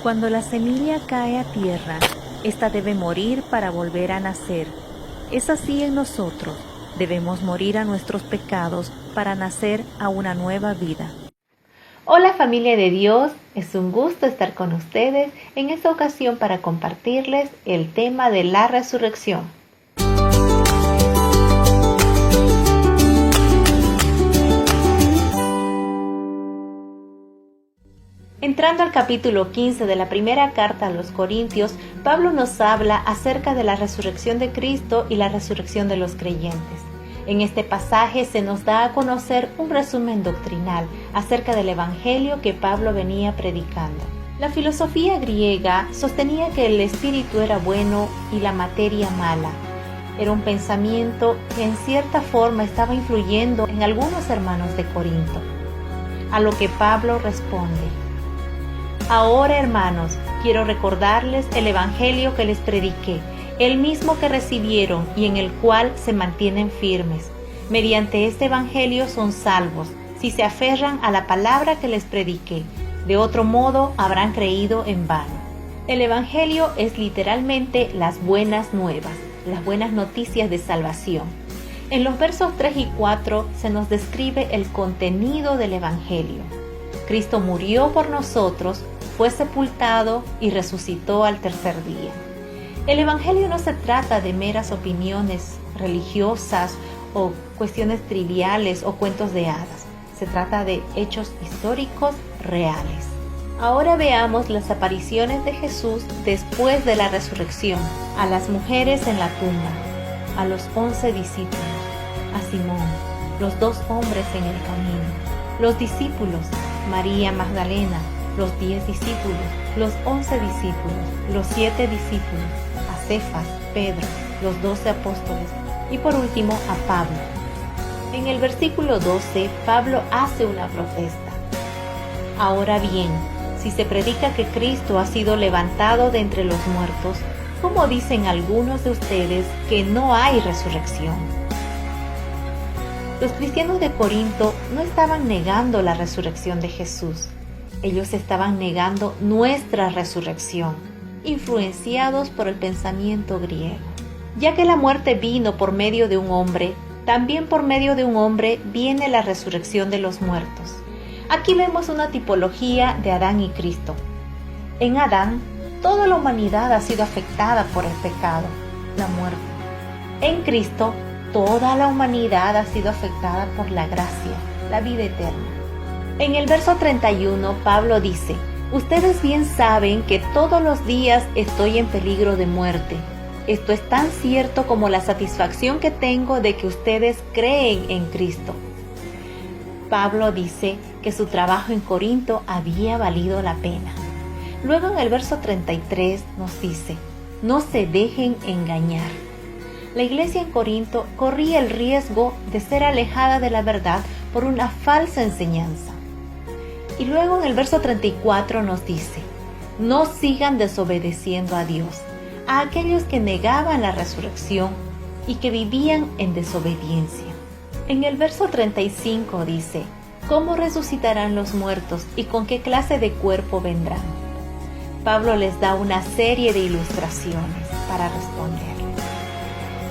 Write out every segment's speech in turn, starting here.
Cuando la semilla cae a tierra, ésta debe morir para volver a nacer. Es así en nosotros. Debemos morir a nuestros pecados para nacer a una nueva vida. Hola familia de Dios, es un gusto estar con ustedes en esta ocasión para compartirles el tema de la resurrección. Entrando al capítulo 15 de la primera carta a los Corintios, Pablo nos habla acerca de la resurrección de Cristo y la resurrección de los creyentes. En este pasaje se nos da a conocer un resumen doctrinal acerca del evangelio que Pablo venía predicando. La filosofía griega sostenía que el espíritu era bueno y la materia mala. Era un pensamiento que en cierta forma estaba influyendo en algunos hermanos de Corinto. A lo que Pablo responde: Ahora, hermanos, quiero recordarles el evangelio que les prediqué, el mismo que recibieron y en el cual se mantienen firmes. Mediante este evangelio son salvos, si se aferran a la palabra que les prediqué. De otro modo, habrán creído en vano. El evangelio es literalmente las buenas nuevas, las buenas noticias de salvación. En los versos 3 y 4 se nos describe el contenido del evangelio. Cristo murió por nosotros, fue sepultado y resucitó al tercer día. El evangelio no se trata de meras opiniones religiosas o cuestiones triviales o cuentos de hadas. Se trata de hechos históricos reales. Ahora veamos las apariciones de Jesús después de la resurrección, a las mujeres en la tumba, a los 11 discípulos, a Simón, los 2 hombres en el camino, los discípulos, María Magdalena, los 10 discípulos, los 11 discípulos, los 7 discípulos, a Cefas, Pedro, los 12 apóstoles y por último a Pablo. En el versículo 12, Pablo hace una protesta. Ahora bien, si se predica que Cristo ha sido levantado de entre los muertos, ¿cómo dicen algunos de ustedes que no hay resurrección? Los cristianos de Corinto no estaban negando la resurrección de Jesús. Ellos estaban negando nuestra resurrección, influenciados por el pensamiento griego. Ya que la muerte vino por medio de un hombre, también por medio de un hombre viene la resurrección de los muertos. Aquí vemos una tipología de Adán y Cristo. En Adán, toda la humanidad ha sido afectada por el pecado, la muerte. En Cristo, toda la humanidad ha sido afectada por la gracia, la vida eterna. En el verso 31, Pablo dice: Ustedes bien saben que todos los días estoy en peligro de muerte. Esto es tan cierto como la satisfacción que tengo de que ustedes creen en Cristo. Pablo dice que su trabajo en Corinto había valido la pena. Luego en el verso 33 nos dice: No se dejen engañar. La iglesia en Corinto corría el riesgo de ser alejada de la verdad por una falsa enseñanza. Y luego en el verso 34 nos dice: No sigan desobedeciendo a Dios, a aquellos que negaban la resurrección y que vivían en desobediencia. En el verso 35 dice: ¿Cómo resucitarán los muertos y con qué clase de cuerpo vendrán? Pablo les da una serie de ilustraciones para responderles.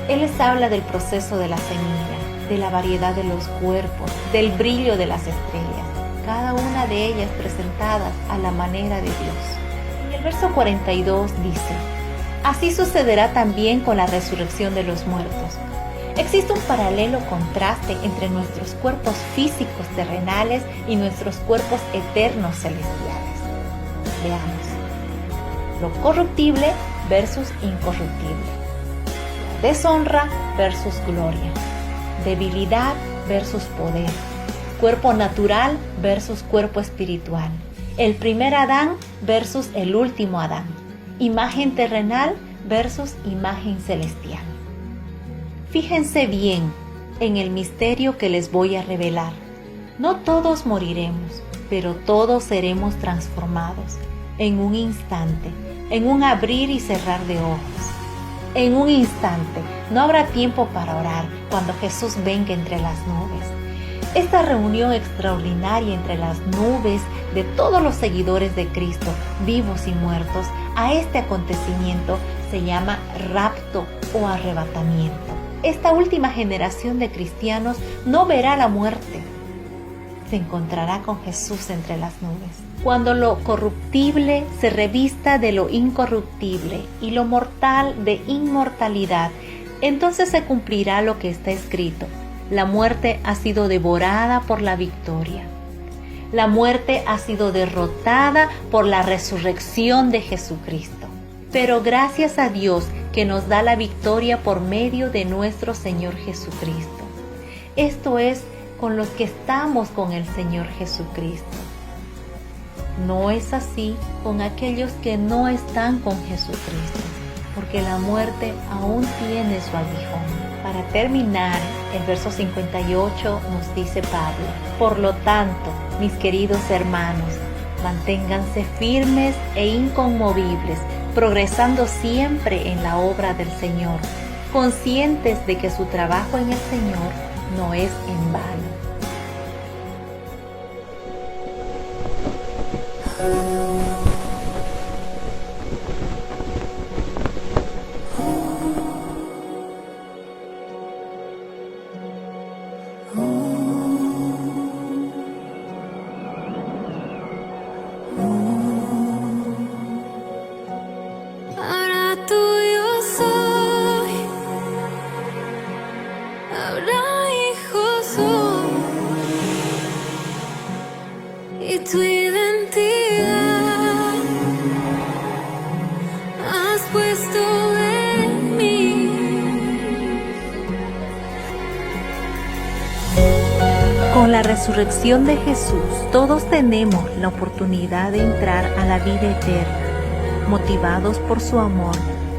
Él les habla del proceso de la semilla, de la variedad de los cuerpos, del brillo de las estrellas, cada una de ellas presentadas a la manera de Dios. En el verso 42 dice: Así sucederá también con la resurrección de los muertos. Existe un paralelo contraste entre nuestros cuerpos físicos terrenales y nuestros cuerpos eternos celestiales. Veamos. Lo corruptible versus incorruptible. Deshonra versus gloria. Debilidad versus poder. Cuerpo natural versus cuerpo espiritual. El primer Adán versus el último Adán. Imagen terrenal versus imagen celestial. Fíjense bien en el misterio que les voy a revelar. No todos moriremos, pero todos seremos transformados en un instante, en un abrir y cerrar de ojos. En un instante, no habrá tiempo para orar cuando Jesús venga entre las nubes. Esta reunión extraordinaria entre las nubes de todos los seguidores de Cristo, vivos y muertos, a este acontecimiento se llama rapto o arrebatamiento. Esta última generación de cristianos no verá la muerte. Se encontrará con Jesús entre las nubes. Cuando lo corruptible se revista de lo incorruptible y lo mortal de inmortalidad, entonces se cumplirá lo que está escrito. La muerte ha sido devorada por la victoria. La muerte ha sido derrotada por la resurrección de Jesucristo. Pero gracias a Dios que nos da la victoria por medio de nuestro Señor Jesucristo. Esto es con los que estamos con el Señor Jesucristo. No es así con aquellos que no están con Jesucristo, porque la muerte aún tiene su aguijón. Para terminar, el verso 58 nos dice Pablo: por lo tanto, mis queridos hermanos, manténganse firmes e inconmovibles, progresando siempre en la obra del Señor, conscientes de que su trabajo en el Señor no es en vano. Y tu identidad has puesto en mí. Con la resurrección de Jesús, todos tenemos la oportunidad de entrar a la vida eterna. Motivados por su amor,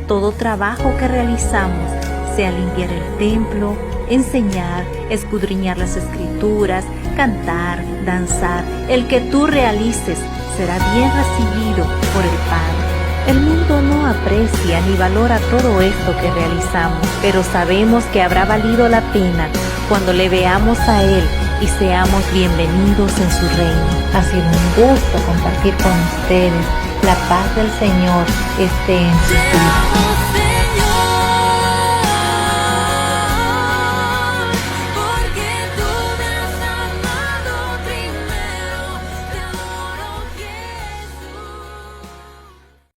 todo trabajo que realizamos, sea limpiar el templo, enseñar, escudriñar las escrituras, cantar, danzar, el que tú realices será bien recibido por el Padre. El mundo no aprecia ni valora todo esto que realizamos, pero sabemos que habrá valido la pena cuando le veamos a Él y seamos bienvenidos en su reino. Ha sido un gusto compartir con ustedes. La paz del Señor esté en sus vidas.